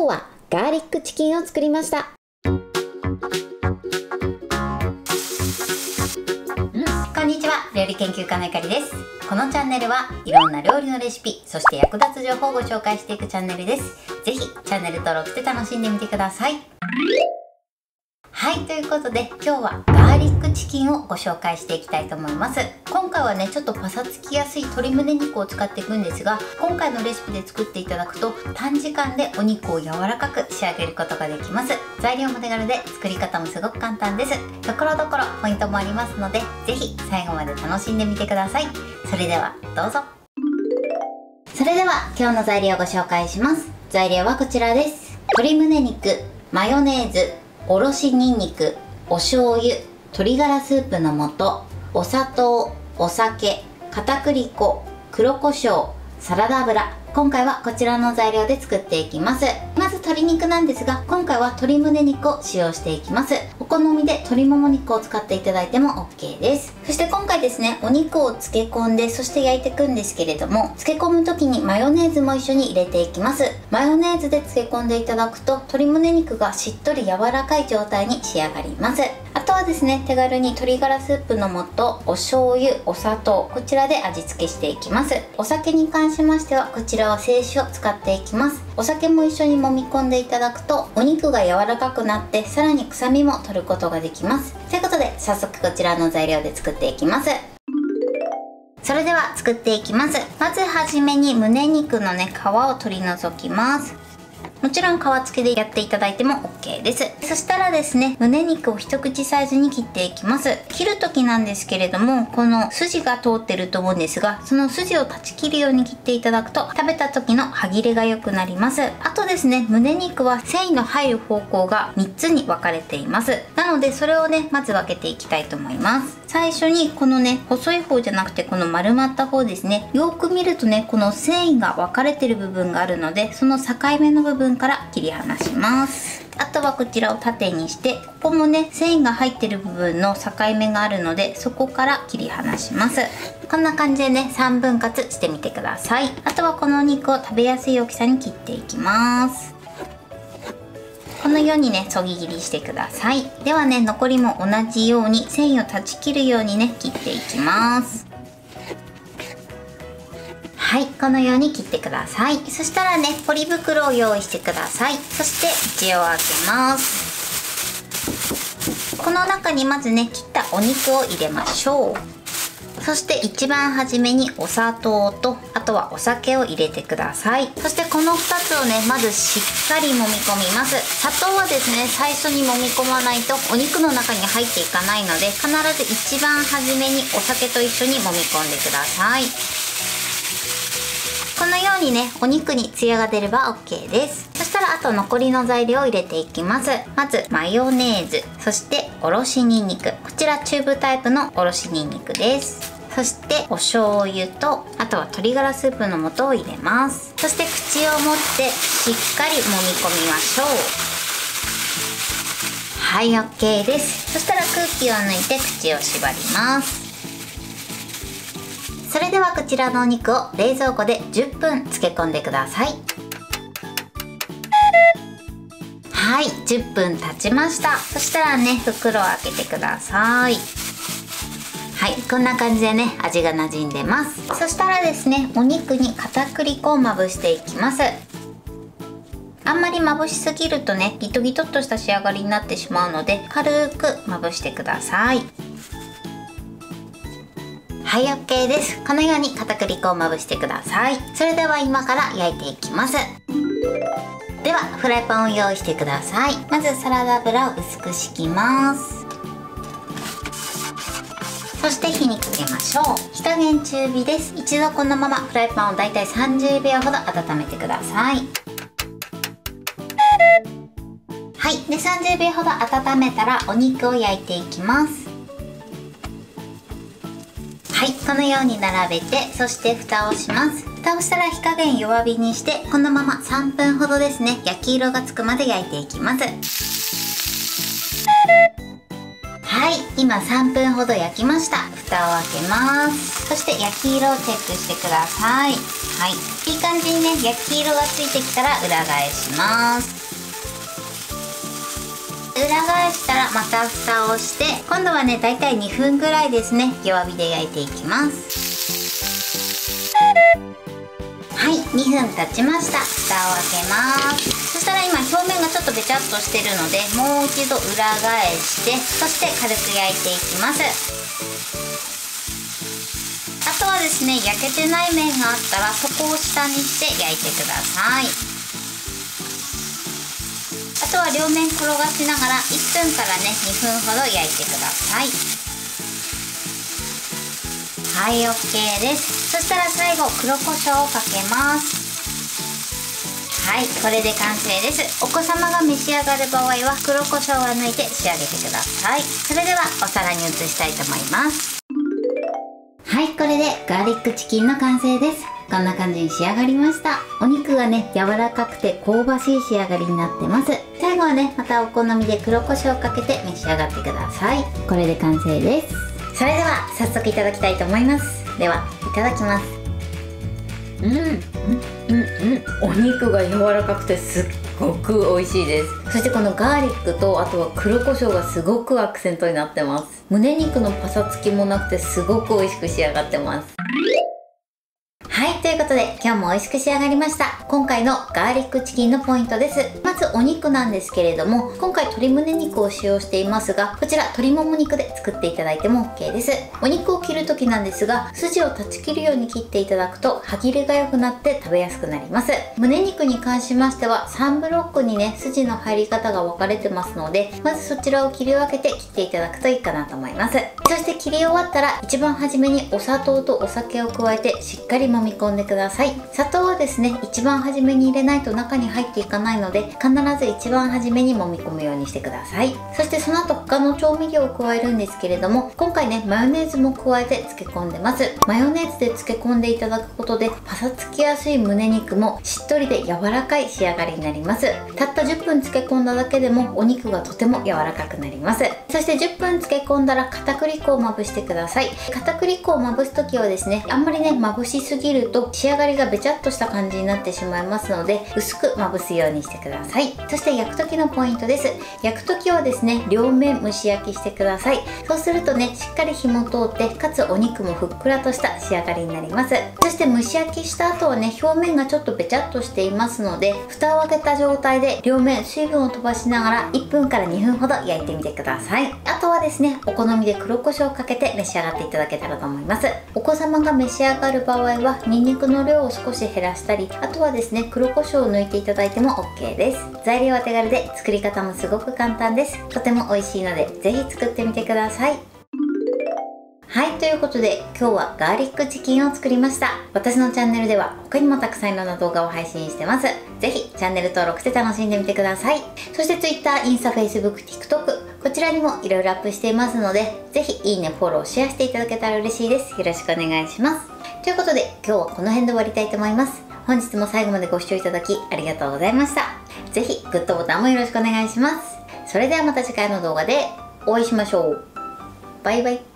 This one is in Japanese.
今日はガーリックチキンを作りました。こんにちは、料理研究家のゆかりです。このチャンネルはいろんな料理のレシピ、そして役立つ情報をご紹介していくチャンネルです。ぜひチャンネル登録して楽しんでみてください。はい、ということで今日はガーリックチキンをご紹介していきたいと思います。今回はね、ちょっとパサつきやすい鶏胸肉を使っていくんですが、今回のレシピで作っていただくと短時間でお肉を柔らかく仕上げることができます。材料も手軽で作り方もすごく簡単です。ところどころポイントもありますので、ぜひ最後まで楽しんでみてください。それではどうぞ。それでは今日の材料をご紹介します。材料はこちらです。鶏胸肉、マヨネーズ、おろしにんにく、お醤油、鶏ガラスープの素、お砂糖、お酒、片栗粉、黒胡椒、サラダ油。今回はこちらの材料で作っていきます。まず鶏肉なんですが、今回は鶏胸肉を使用していきます。お好みで鶏もも肉を使っていただいても OK です。そして今回ですね、お肉を漬け込んで、そして焼いていくんですけれども、漬け込む時にマヨネーズも一緒に入れていきます。マヨネーズで漬け込んでいただくと、鶏胸肉がしっとり柔らかい状態に仕上がります。あとはですね、手軽に鶏ガラスープの素、お醤油、お砂糖、こちらで味付けしていきます。お酒に関しましては、こちらは清酒を使っていきます。お酒も一緒に揉み込んでいただくと、お肉が柔らかくなって、さらに臭みも取ることができます。ということで、早速こちらの材料で作っていきます。それでは作っていきます。まずはじめに胸肉のね、皮を取り除きます。もちろん皮付きでやっていただいても OK です。そしたらですね、胸肉を一口サイズに切っていきます。切る時なんですけれども、この筋が通ってると思うんですが、その筋を断ち切るように切っていただくと、食べた時の歯切れが良くなります。あとですね、胸肉は繊維の入る方向が3つに分かれています。なのでそれをね、まず分けていきたいと思います。最初にこのね、細い方じゃなくてこの丸まった方ですね、よく見るとね、この繊維が分かれてる部分があるので、その境目の部分から切り離します。あとはこちらを縦にして、ここもね、繊維が入ってる部分の境目があるので、そこから切り離します。こんな感じでね、3分割してみてください。あとはこのお肉を食べやすい大きさに切っていきます。このようにね、そぎ切りしてください。ではね、残りも同じように繊維を断ち切るようにね、切っていきます。はい、このように切ってください。そしたらね、ポリ袋を用意してください。そして口を開けます。この中にまずね、切ったお肉を入れましょう。そして一番初めにお砂糖と、あとはお酒を入れてください。そしてこの2つをね、まずしっかり揉み込みます。砂糖はですね、最初に揉み込まないとお肉の中に入っていかないので、必ず一番初めにお酒と一緒に揉み込んでください。このようにね、お肉にツヤが出れば OK です。そしたらあと残りの材料を入れていきます。まずマヨネーズ、そしておろしにんにく、こちらチューブタイプのおろしにんにくです。そしてお醤油と、あとは鶏ガラスープの素を入れます。そして口を持ってしっかり揉み込みましょう。はい、 OK です。そしたら空気を抜いて口を縛ります。それではこちらのお肉を冷蔵庫で10分漬け込んでください。はい、10分経ちました。そしたらね、袋を開けてください。はい、こんな感じでね、味が馴染んでます。そしたらですね、お肉に片栗粉をまぶしていきます。あんまりまぶしすぎるとね、ギトギトっとした仕上がりになってしまうので、軽くまぶしてください。はい、 OK です。このように片栗粉をまぶしてください。それでは今から焼いていきます。ではフライパンを用意してください。まずサラダ油を薄く敷きます。そして火にかけましょう。火加減中火です。一度このままフライパンをだいたい30秒ほど温めてください。はい、で30秒ほど温めたらお肉を焼いていきます。はい、このように並べて、そして蓋をします。蓋をしたら火加減弱火にして、このまま3分ほどですね、焼き色がつくまで焼いていきます。ははい、今3分ほど焼きました。蓋を開けます。そして焼き色をチェックしてください。はい、いい感じにね、焼き色がついてきたら裏返します。裏返したらまた蓋をして、今度はね、だいたい2分ぐらいですね、弱火で焼いていきます。はい、2分経ちました。蓋を開けます。そしたら今表面がちょっとべちゃっとしてるので、もう一度裏返して、そして軽く焼いていきます。あとはですね、焼けてない面があったらそこを下にして焼いてください。あとは両面転がしながら1分からね、2分ほど焼いてください。はい、 OK です。そしたら最後黒胡椒をかけます。はい、これで完成です。お子様が召し上がる場合は黒胡椒は抜いて仕上げてください。それではお皿に移したいと思います。はい、これでガーリックチキンの完成です。こんな感じに仕上がりました。お肉がね、柔らかくて香ばしい仕上がりになってます。最後はね、またお好みで黒胡椒をかけて召し上がってください。これで完成です。それでは早速いただきたいと思います。では、いただきます。お肉が柔らかくてすっごく美味しいです。そしてこのガーリックと、あとは黒胡椒がすごくアクセントになってます。胸肉のパサつきもなくてすごく美味しく仕上がってます。はい、ということで今日も美味しく仕上がりました。今回のガーリックチキンのポイントです。まずお肉なんですけれども、今回鶏胸肉を使用していますが、こちら鶏もも肉で作っていただいても OK です。お肉を切る時なんですが、筋を断ち切るように切っていただくと歯切れが良くなって食べやすくなります。胸肉に関しましては3ブロックにね、筋の入り方が分かれてますので、まずそちらを切り分けて切っていただくといいかなと思います。そして切り終わったら一番初めにお砂糖とお酒を加えてしっかり揉み込んでください。砂糖はですね、一番初めに入れないと中に入っていかないので、必ず一番初めに揉み込むようにしてください。そしてその後他の調味料を加えるんですけれども、今回ね、マヨネーズも加えて漬け込んでます。マヨネーズで漬け込んでいただくことで、パサつきやすい胸肉もしっとりで柔らかい仕上がりになります。たった10分漬け込んだだけでもお肉がとても柔らかくなります。そして10分漬け込んだら片栗粉をまぶしてください。片栗粉をまぶす時はですね、あんまりね、まぶしすぎると仕上がりがべちゃっとした感じになってしまいますので、薄くまぶすようにしてください。そして焼く時のポイントです。焼く時はですね、両面蒸し焼きしてください。そうするとね、しっかり火も通って、かつお肉もふっくらとした仕上がりになります。そして蒸し焼きした後はね、表面がちょっとべちゃっとしていますので、蓋を開けた状態で両面水分を飛ばしながら1分から2分ほど焼いてみてください。あとはですね、お好みで黒胡椒をかけて召し上がっていただけたらと思います。お子様が召し上がる場合はニンニクの量を少し減らしたり、あとはですね、黒胡椒を抜いていただいても OK です。材料は手軽で作り方もすごく簡単です。とても美味しいのでぜひ作ってみてください。はい、ということで今日はガーリックチキンを作りました。私のチャンネルでは他にもたくさんいろんな動画を配信してます。ぜひチャンネル登録して楽しんでみてください。そして Twitter、インスタ、Facebook、TikTok、こちらにもいろいろアップしていますので、ぜひいいね、フォロー、シェアしていただけたら嬉しいです。よろしくお願いします。ということで今日はこの辺で終わりたいと思います。本日も最後までご視聴いただきありがとうございました。ぜひグッドボタンもよろしくお願いします。それではまた次回の動画でお会いしましょう。バイバイ。